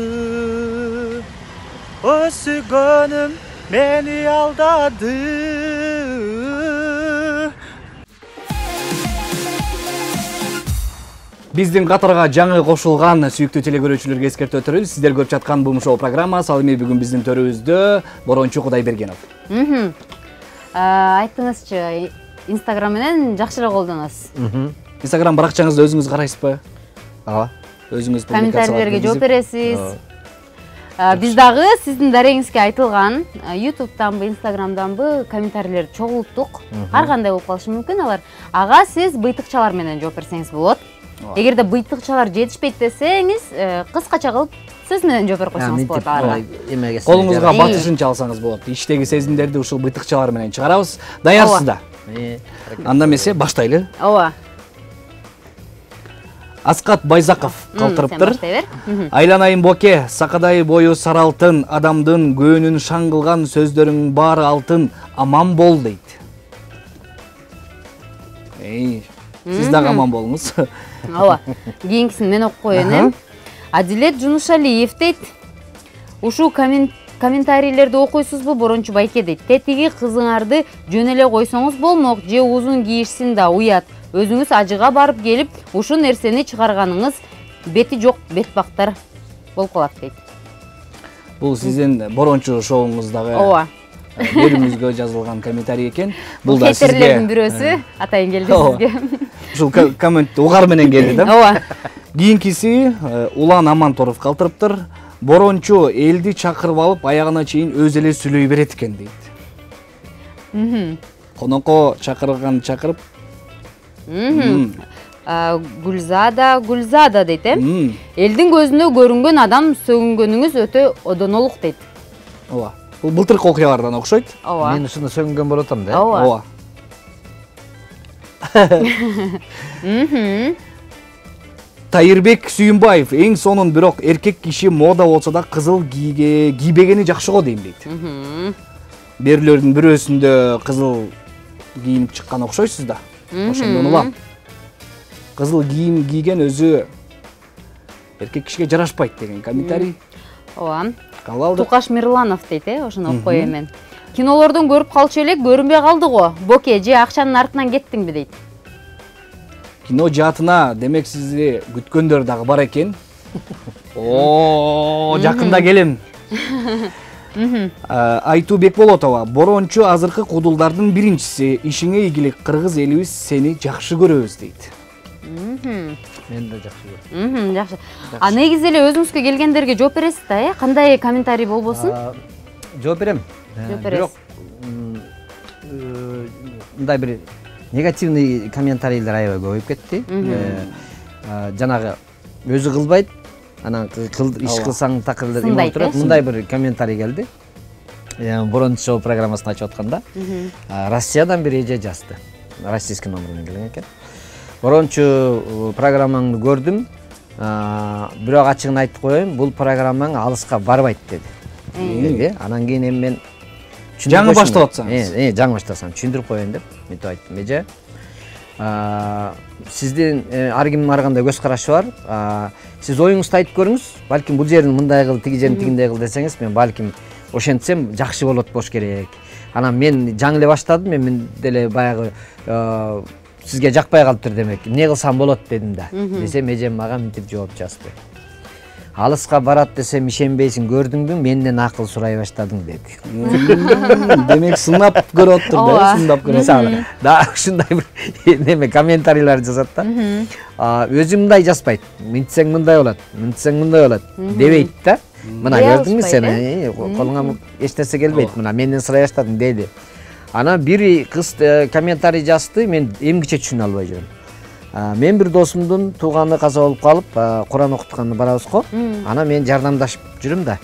Өз сүйгөнүм мени алдады. Биздин катарга жаңы кошулган сүйүктүү телекөрүүчүлөргө эскертип өтөрүбүз. Сиздер көп жаткан бум шоу программасы. Ал эми бүгүн биздин төрүбүздө Борончу Кудайбергенов. Айттыңызчы, Instagram менен жакшыраак колдоносуз. Instagram баракчаңызды өзүңүз карайсызбы? Ооба. Өзүңүз комментарийлерге жооп бересиз. Биз дагы сиздин дарегиңизге айтылган YouTube'данбы, Instagram'данбы комментарийлерди чогулттук. Ар кандай болуп калышы мүмкүн алар. Ага сиз быйтыкчалар менен жооп берсеңиз болот. Эгерде быйтыкчалар жетишпейт десеңиз, кыскача кылып сөз менен жооп берип койсоңуз болот аларга. Колуңузга батышынча алсаңыз болот. Иштеги сезимдерди ушул быйтыкчалар менен чыгарабыз. Даярсыздар? Анда эмесе баштайлы. Ооба. Аскат Байзаков калтырыптыр. Айланайын боке, сакадай бою сары алтын, адамдын көөнүн шаңгылган сөздөрүң баары алтын, аман бол дейт. Сиз дагы аман болуңуз. Ооба. Кийинкисин мен окуп коеюн. Адилет Жунушалиев дейт. Ушул комментарийлерди окуйсузбу, Борончу байке дейт. Тетиги кызыңарды жөн эле койсоңуз болмок, же узун кийишсин да уят. Өзүңүз ажыга барып келип, ушул нерсени чыгарганыңыз бети жок бетбактар болуп калат дейт. Бул сиздин Борончу шоуңуздагы Ооба. берүүңүзгө жазылган комментарий экен. Бул да сизге хейтерлердин бирөөсү атайын келди сизге. Ушул коммент угар менен келди да. Ооба. Кийинкиси Улан Аманторов калтырыптыр. Борончу элди чакырып алып, аягына чейин өзү эле сүйлөй берет экен дейт. Конокко чакырган чакырып. Гүлзада дейт, элдин көзүнө көрүнгөн адам сөгүнгөнүңүз өтө одонолук дейт. Ооба. Бул былтыркы окуялардан окшойт. Ооба. Мен ушуну сөгүнгөн болотом да. Ооба. Тайырбек Сүйүнбаев, эң сонун бирок эркек киши мода болсо да кызыл кийбегени жакшы го дейм дейт. Берүүлөрдүн бирөөсүндө кызыл кийинип чыккан окшойсуз да. Ошондон улам. Кызыл кийим кийген өзү эркек кишиге жарашпайт деген комментарий. Ооба. Кабыл алдык. Тукаш Мирланов дейт, ошону окуп коеюн мен. Кинолордон көрүп калчу элек, көрүнбөй калды го. Боке же акчанын артынан кеттиңби дейт. Кино жаатына демек сизди күткөндөр дагы бар экен. О, жакында келем. Айтуу Бекболотова, борончу азыркы кудулдардын биринчиси, ишиңе ийгилик, кыргыз элибиз сени жакшы көрөбүз дейт. Мен да жакшы көрөм. Жакшы. А негизи эле өзүңүзгө келгендерге жооп бересиз да, кандай комментарий болбосун? Жооп берем. Бирок мындай бир негативный комментарийлер аябай көбөйүп кетти. Жанагы өзү кылбайт, анан иш кылсаң такыр эме турат. Мындай бир комментарий келди. Борончу программасын ачып атканда, Россиядан бир эже жазды. Российский номермен келген экен. Борончу программаңды көрдүм, бирок ачыгын айтып коеюн, бул программаң алыска барбайт деди. Анан кийин эми мен жаңы баштап атсаңыз. Жаңы баштасам, түшүндүрүп коеюн деп мынтип айттым. Эже, сиздин ар кимдин ар кандай көз карашы бар. Сиз оюңузду айтып көрүңүз. Балким бул жерин мындай кыл, тиги жерин тигиндей кыл десеңиз, мен балким ошентсем жакшы болот болуш керек. Анан мен жаңы эле баштадым, мен деле баягы сизге жакпай калыптыр демек. Эмне кылсам болот дедим да. Десем эжем мага мынтип жооп жазды. Алыска барат десем ишенбейсиң, көрдүңбү, менден акыл сурай баштадың деди. Демек сынап көрүп атыр да, сындап көрөт. Да, ушундай бир неме комментарийлер жазат да. Өзү мындай жазбайт. Мынтсең мындай болот, мынтсең мындай болот дебейт да. Мына көрдүңбү сен, колуңа эч нерсе келбейт. Мына менден сурай баштадың деди. Ана бир кыз комментарий жазды, мен эмгиче түшүнө албай жүрөм. Мен бир досумдун тууганы каза болуп калып, Куран окутканды барабыз го. Ана мен жардамдашып жүрөм да.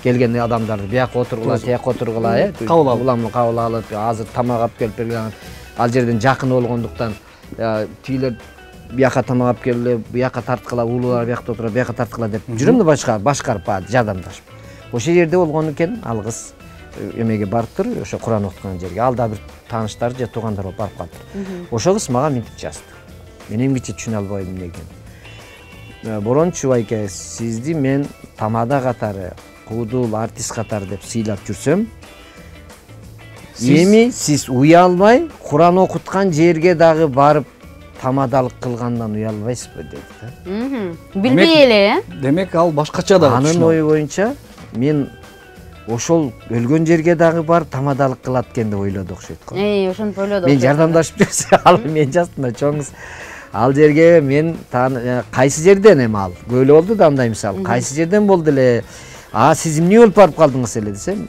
Келген адамдарды бияка отургула, тияка отургула, уламды кабыл алып, азыр тамак алып келип берген. Ал жерден жакын болгондуктан тигилер бияка тамак алып келип, бияка тарткыла, уулуулар биякта отурат, бияка тарткыла деп жүрөм да башкарып жардамдашып. Ошол жерде болгон экен, ал кыз эмеге барыптыр, ошо Куран окуткан жерге. Ал да бир тааныштар же туугандар болуп барып калыптыр. Ошол кыз мага мынтип жазды. Мен эмгиче түшүнө албайм эмне экен. Борончу байке, сизди мен тамада катары, куудул артист катары деп сыйлап жүрсөм, эми сиз уялбай Куран окуткан жерге дагы барып тамадалык кылгандан уялбайсызбы деди. Билбей эле, Демек ал башкача да. Анын ою боюнча мен ошол өлгөн жерге дагы барып тамадалык кылат экен деп ойлоду окшойт го. Ошентип ойлоду. Мен жардамдашып жүрсөм, ал мен жаздым да, чоңуз ал жерге мен кайсы жерден эми ал көйлө болду да андай мисалы, кайсы жерден болду эле, сиз эмне болуп барып калдыңыз эле десем,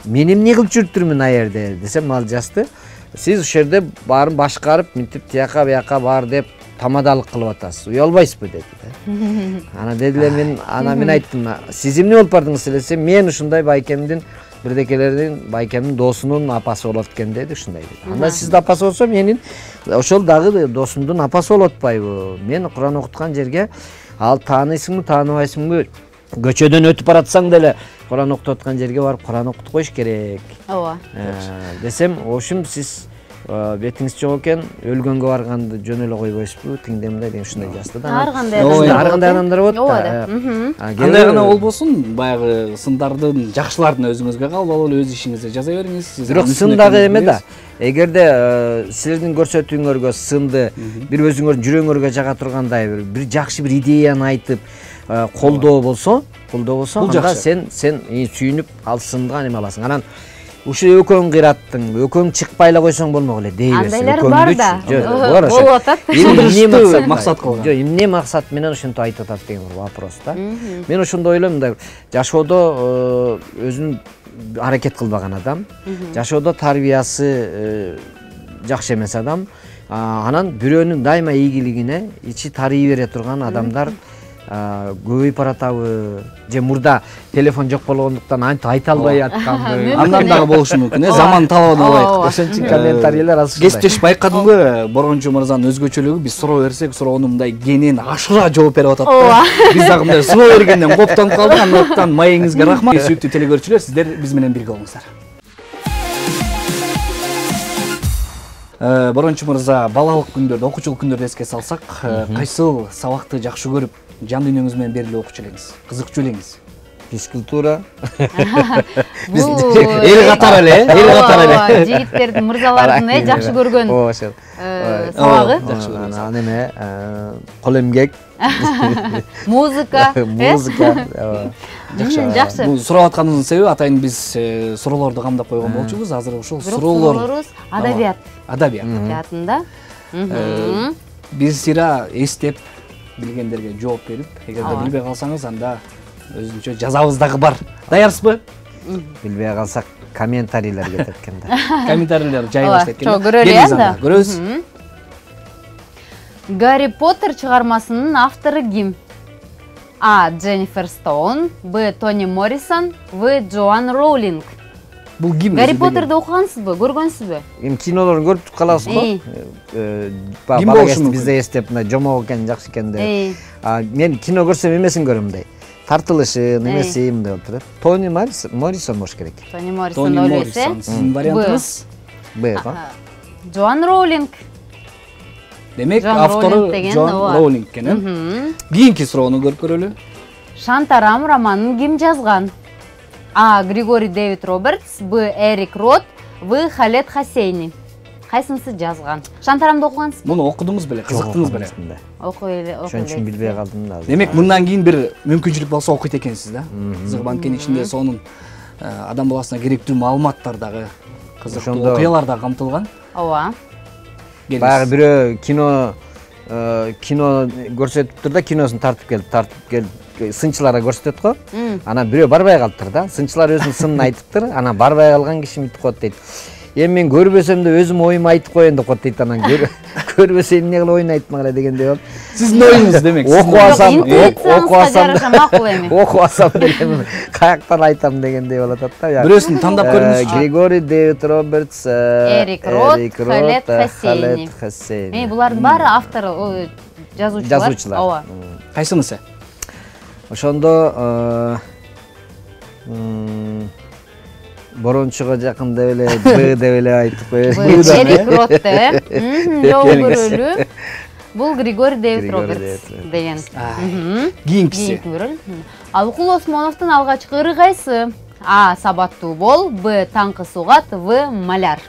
мен эмне кылып жүрүптүрмүн а жерде десем, ал жазды, сиз ошол жерде баарын башкарып мынтип тияка бияка бар деп тамадалык кылып атасыз, уялбайсызбы деди. Ана деди эле мен айттым, сиз эмне болуп бардыңыз эле десем, мен ушундай байкемдин бирдекелердин байкемдин досунун апасы болот экен деди, ушундай деди. Анда сиздин апасы болсо, менин ошол дагы досумдун апасы болуп атпайбы? Мен Куран окуткан жерге ал таанысыңбы, тааныбайсыңбы, көчөдөн өтүп баратсаң деле Куран окутуп аткан жерге барып Куран окутуп коюш керек. Ооба. Десем, ошум сиз бетиңиз жок экен, өлгөнгө барганды жөн эле койбойсузбу, тиңдемде деген ушундай жазды да. Ар кандай адамдар болот да. Кандай гана болбосун, баягы сындардын жакшыларын өзүңүзгө кабыл алып өз ишиңизди жаза бериңиз. Бирок сын дагы эме да. Эгерде силердин көрсөтүүңөргө сынды бир өзүңөрдүн жүрөгүңөргө жага тургандай бир жакшы бир идеяны айтып, колдоо болсо, анда сен сүйүнүп ал сынга неме аласың. Анан ушул өкөң кыйраттың, өкөң чыкпай эле койсоң болмок эле дей берсең. Андайлар бар да. Болуп атат. Эмне максат кылган? Жок, эмне максат менен ошентип айтып атат деген бир вопрос да. Мен ошондой ойлойм да, жашоодо өзүн аракет кылбаган адам, жашоодо тарбиясы жакшы эмес адам, анан бирөөнүн дайыма ийгилигине ичи тарый бере турган адамдар көбөйүп баратабы, же мурда телефон жок болгондуктан антип айта албай атканбы, андан дагы болушу мүмкүн, заман талабына ылайык. Ошон үчүн комментарийлер аз кесиптеш байкадымбы, Борончу мырзанын өзгөчөлүгү, биз суроо берсек, суроону мындай кенен ашыра жооп берип атат да. Биз дагы мындай суроо бергенден коптонуп калдык. Андыктан маегиңизге рахмат. Сүйүктүү телекөрүүчүлөр, сиздер биз менен бирге болуңуздар. Борончу мырза, балалык күндөрдү, окуучулук күндөрдү эске салсак, кайсыл сабакты жакшы көрүп, жан дүйнөңүз менен берилип окучу элеңиз, кызыкчу элеңиз? Физкультура. Эл катары эле, эл катары эле. Жигиттердин, мырзалардын жакшы көргөн сабагы. Анан эме, кол эмгек. Музыка. Музыка. Жакшы. Бул сурап атканыбыздын себеби атайын биз суроолорду камдап койгон болчубуз. Азыр ушул суроолор адабият. Адабиятында. Биз сыйра эстеп билгендерге жооп берип, эгерде билбей калсаңыз, анда өзүнчө жазабыз дагы бар. Даярсызбы? Билбей калсак комментарийлер кетет экен да. Комментарийлер жай баштайт экен. Көрөлү анда. Көрөбүз. Гарри Поттер чыгармасынын автору ким? А. Дженнифер Стоун, Б. Тони Моррисон, В. Джоан Роулинг. Бул ким? Гарри Поттерди окугансызбы, көргөнсүзбү? Эми кинолорун көрүп каласыз го. Бала кезде бизде эстеп, жомок экен, жакшы экен деп. Мен кино көрсөм эмесин көрөм мындай. Тартылышы, немеси мындай болуп турат. Тони Моррисон болуш керек. Тони Моррисон ойлойсуз. Сиздин вариантыңыз? Б. Джоан Роулинг. Демек, автору Джоан Роулинг экен. Кийинки суроону көрүп көрөлү. Шантарам романын ким жазган? А. Григорий Дэвид Робертс, Б. Эрик Рот, В. Халед Хасейни. Кайсынысы жазган? Шантарамды окугансызбы? Муну окудуңуз беле, кызыктыңыз беле? Окуй эле, окуй эле. Ошон үчүн билбей калдым да. Демек, мындан кийин бир мүмкүнчүлүк болсо окуйт экенсиз да? Кызык банкенин ичинде сонун адам баласына керектүү маалыматтар дагы, кызыктуу окуялар да камтылган. Ооба. Баягы бирөө кино көрсөтүптүр да, киносун тартып келип сынчыларга көрсөтөт го. Анан бирөө барбай калыптыр да. Сынчылар өзүнүн сынын айтыптыр. Анан барбай калган киши мынтип коет дейт. Эми мен көрбөсөм да өзүм оюмду айтып коеюн деп коет дейт. Анан көрбөсөм эмне кылып оюн айтмак эле дегендей болуп. Сиздин оюңуз демек. Окубасам деле каяктан айтам дегендей болуп атат да. Бирөөсүн тандап көрүңүзчү. Григорий Дэвид Робертс, Эрик Рот, Халед Хасейни. Булардын баары автору, жазуучулар. Ооба. Кайсынысы? Ошондо Борончуга жакын деп эле Б деп эле айтып коелу. Эрик Ротте. Жол көрөлү. Бул Григорий Дэвид Робертс деген. Кийинкиси. Ал Укул Осмоновдун алгачкы ыры кайсы? А. Сабаттуу бол, Б. Таңкы сугат, В. Маляр.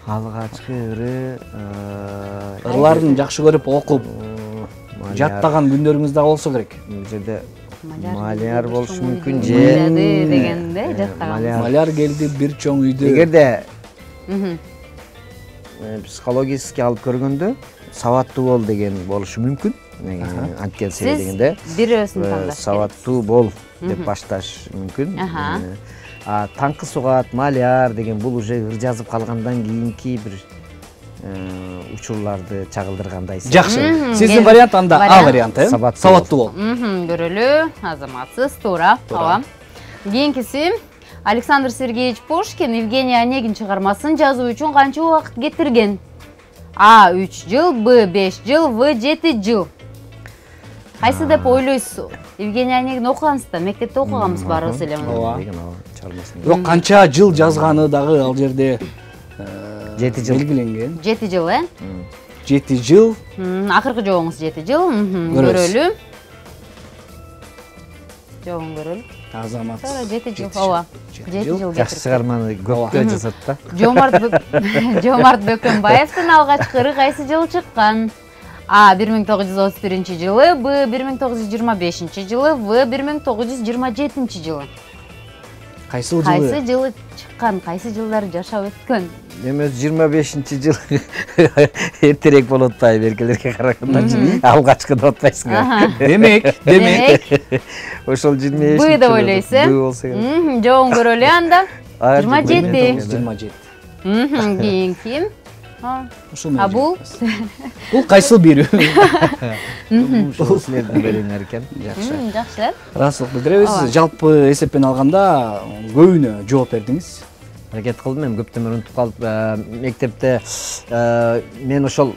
Алгачкы ыры ырларын жакшы көрүп окуп жаттаган күндөрүңүз да болсо керек. Бул жерде Маляр болушу мүмкүн же дегенде жаттаган. Маляр келди бир чоң үйдө. Эгерде психологически алып көргөндө сабаттуу бол деген болушу мүмкүн. Анткени себеби дегенде бирөөсүн тандаш. Сабаттуу бол деп башташ мүмкүн. Таңкы сугат, Маляр деген бул уже ыр жазып калгандан кийинки бир учурларды чагылдыргандайсыз. Жакшы. Сиздин вариант анда А варианты. Сабаттуу бол. Көрөлү. Азаматсыз, туура. Ооба. Кийинкиси Александр Сергеевич Пушкин Евгений Онегин чыгармасын жазуу үчүн канча убакыт кетирген? А. 3 жыл, Б. 5 жыл, В. 7 жыл. Кайсы деп ойлойсуз? Евгений Онегин окугансыздар, мектепте окуганбыз баарыбыз эле муну. Бирок канча жыл жазганы дагы ал жерде 7 жыл белгиленген. 7 жыл, 7 жыл. Акыркы жообуңуз 7 жыл. Көрөлү. Жообун көрөлү. Азамат. 7 жыл. Ооба. 7 жыл. Жакшы чыгарманы көпкө жазат да. Жомарт Бөкөнбаевдин алгачкы ыры кайсы жылы чыккан? А. 1931 жылы, Б. 1925 жылы, В. 1927 жылы. Кайсы жылы чыккан, кайсы жылдары жашап өткөн? Эми 25-жыл эртерээк болуп атпайбы беркелерге караганда. Алгачкы деп атпайсыңбы? Демек. Ошол 25. Б деп ойлойсуз, Б болсо керек. Жообун көрөлү анда. 27. 27. Кийинки. Бул кайсыл берүү? Ушул силердин берүүңөр экен. Жакшы. Ыраазычылык билдиребиз. Жалпы эсеппен алганда көбүнө жооп бердиңиз. Аракет кылдым, мен көптөн унутуп калып, мектепте мен ошол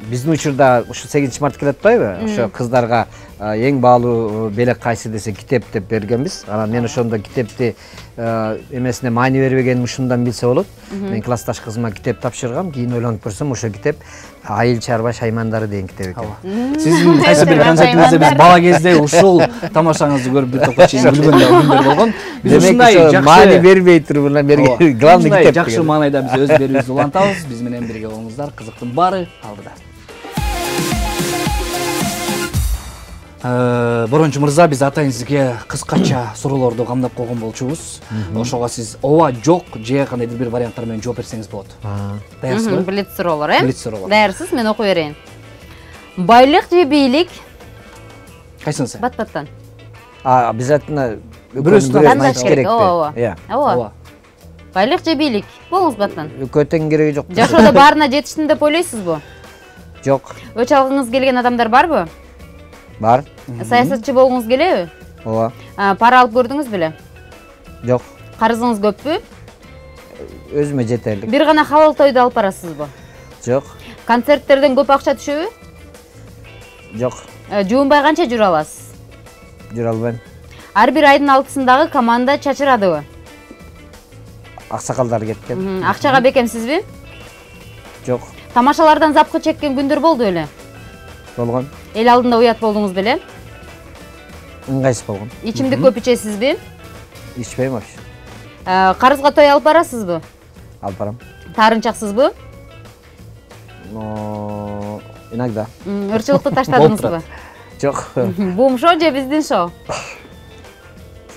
биздин учурда ушу 8 март келип атпайбы? Ошо кыздарга эң баалуу белек кайсы десе китеп деп бергенбиз. Анан мен ошондо китепти эмесине маани бербегеним ушундан билсе болот. Мен классташ кызыма китеп тапшыргам, кийин ойлонуп көрсөм ошо китеп Айыл чарба шаймандары деген китеп экен. Сиздин кайсы бир концертиңизде биз бала кезде ушул тамашаңызды көрүп бир топко чейин күлгөндөй күндөр болгон. Биз ушундай жакшы маани бербей туруп мына берген главный китеп. Жакшы маанайда биз өз берүүбүздү улантабыз. Биз менен бирге болуңуздар. Кызыктын баары алдыда. Борончу мырза, биз атайын сизге кыскача суроолорду камдап койгон болчубуз. Ошого сиз ооба, жок же кандайдыр бир варианттар менен жооп берсеңиз болот. Даярсызбы? Билет суроолор, э? Билет суроолор. Даярсыз, мен окуй берейин. Байлык же бийлик? Кайсынысы? Бат-баттан. Обязательно бирөөсүн айтыш керек. Ооба. Ооба. Байлык же бийлик? Болуңуз баттан. Көтөң кереги жок. Жашоодо баарына жетиштим деп ойлойсузбу? Жок. Өч алгыңыз келген адамдар барбы? Бар. Саясатчы болгуңуз келеби? Ооба. Пара алып көрдүңүз беле? Жок. Карызыңыз көппү? Өзүмө жетерлик. Бир гана халал тойду алып барасызбы? Жок. Концерттерден көп акча түшөбү? Жок. Жуунбай канча жүрө аласыз? Жүрө албайм. Ар бир айдын алтысындагы команда чачырадыбы? Аксакалдар кеткен. Акчага бекемсизби? Жок. Тамашалардан запкы чеккен күндөр болду беле? Болгон. Эл алдында уят болдуңуз беле? Ыңгайсыз болгон. Ичимдик көп ичесизби? Ичпейм вообще. Карызга той алып барасызбы? Алып барам. Таарынчаксызбы? Иногда. Ырчылыкты таштадыңызбы? Жок. Бум шоу же биздин шоу?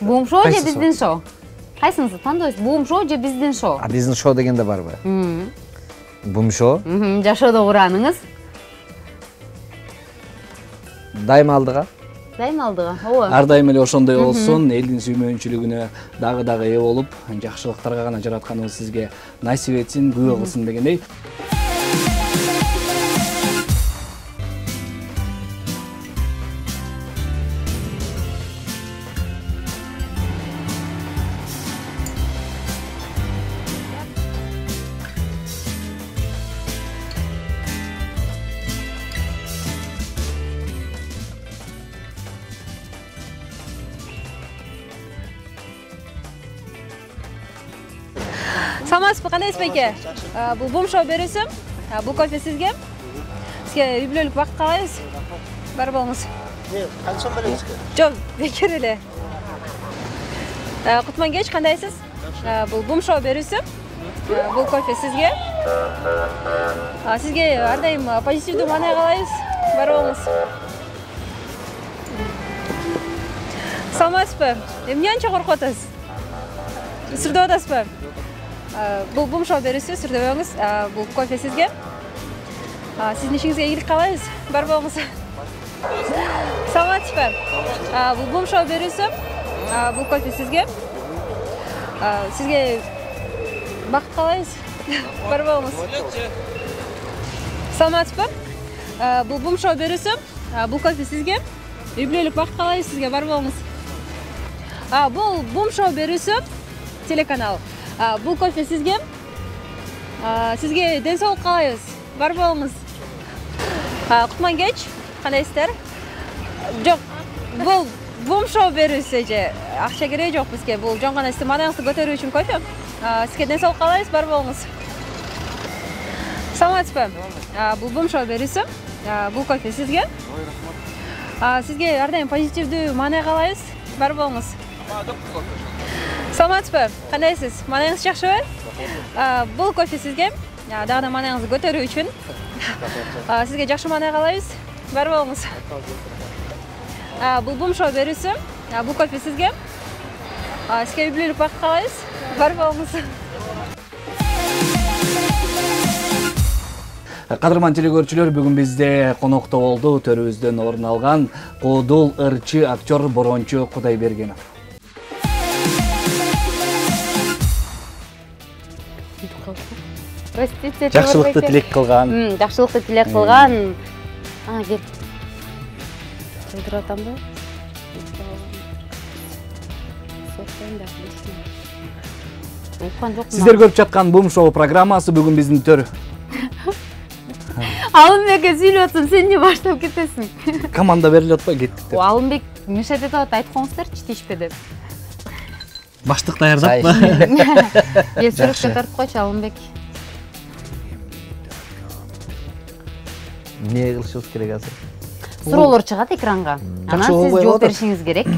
Бум шоу же биздин шоу? Кайсыңызды тандайсыз? Бум шоу же биздин шоу? Биздин шоу деген да барбы? Бум шоу? Жашоодо урааныңыз? Дайыма алдыга. Дайыма алдыга. Ооба. Ар дайым эле ошондой болсун. Элдин сүймөнчүлүгүнө дагы ээ болуп, жакшылыктарга гана жаратканыбыз сизге насип этсин, күбө кылсын дегендей. Саламатсызбы, кандайсыз байке? Бул бум шоу берүүсү. Бул кофе сизге. Сизге үй бүлөлүк убакыт каалайбыз. Бар болуңуз. Канча бересизби? Жок, бекер эле. Кутман кеч, кандайсыз? Бул бум шоу берүүсү. Бул кофе сизге. Сизге ар дайым позитивдүү маанай каалайбыз. Бар болуңуз. Саламатсызбы? Эмне анча коркуп атасыз? Сүрдөп атасызбы? Бул бум шоу берүүсү, сүрдөбөңүз. Бул кофе сизге. Сиздин ишиңизге ийгилик каалайбыз. Бар болуңуз. Саламатсызбы? Бул бум шоу берүүсү. Бул кофе сизге. Сизге бакыт каалайбыз. Бар болуңуз. Саламатсызбы? Бул бум шоу берүүсү. Бул кофе сизге. Үй бүлөлүк бакыт каалайбыз сизге. Бар болуңуз. Бул бум шоу берүүсү. Телеканал. Бул кофе сизге. Сизге ден соолук каалайбыз. Бар болуңуз. Кутман кеч, кандайсыздар? Жок, бул бум шоу берүүсү же. Акча кереги жок бизге. Бул жон гана сиздин маанайыңызды көтөрүү үчүн кофе. Сизге ден соолук каалайбыз. Бар болуңуз. Саламатсызбы? Бул бум шоу берүүсү. Бул кофе сизге. Сизге ар дайым позитивдүү маанай каалайбыз. Бар болуңуз. Саламатсызбы? Кандайсыз? Маанайыңыз жакшыбы? Бул кофе сизге. Дагы да маанайыңызды көтөрүү үчүн. Сизге жакшы маанай каалайбыз. Бар болуңуз. Бул бум шоу берүүсү. Бул кофе сизге. Сизге үй бүлөлүк бакыт каалайбыз. Бар болуңуз. Кадырман телекөрүүчүлөр, бүгүн бизде конокто болду төрүбүздөн орун алган куудул ырчы актер Борончу Кудайбергенов. Жакшылыкты тилек кылган. Жакшылыкты тилек кылган. Кел. Кылдыратамбы? Сиздер көрүп жаткан бум шоу программасы бүгүн биздин Алымбекке сүйлөп атсам, сен не баштап кетесиң? Команда берилип атпайбы кеттик деп. Алымбек мешет этип атат, айтып коюңуздарчы, тийишпе деп. Баштык даярдаппы? Сүрөткө тартып койчу Алымбек. Эмне кылышыбыз керек азыр? Суроолор чыгат экранга. Анан сиз жооп беришиңиз керек.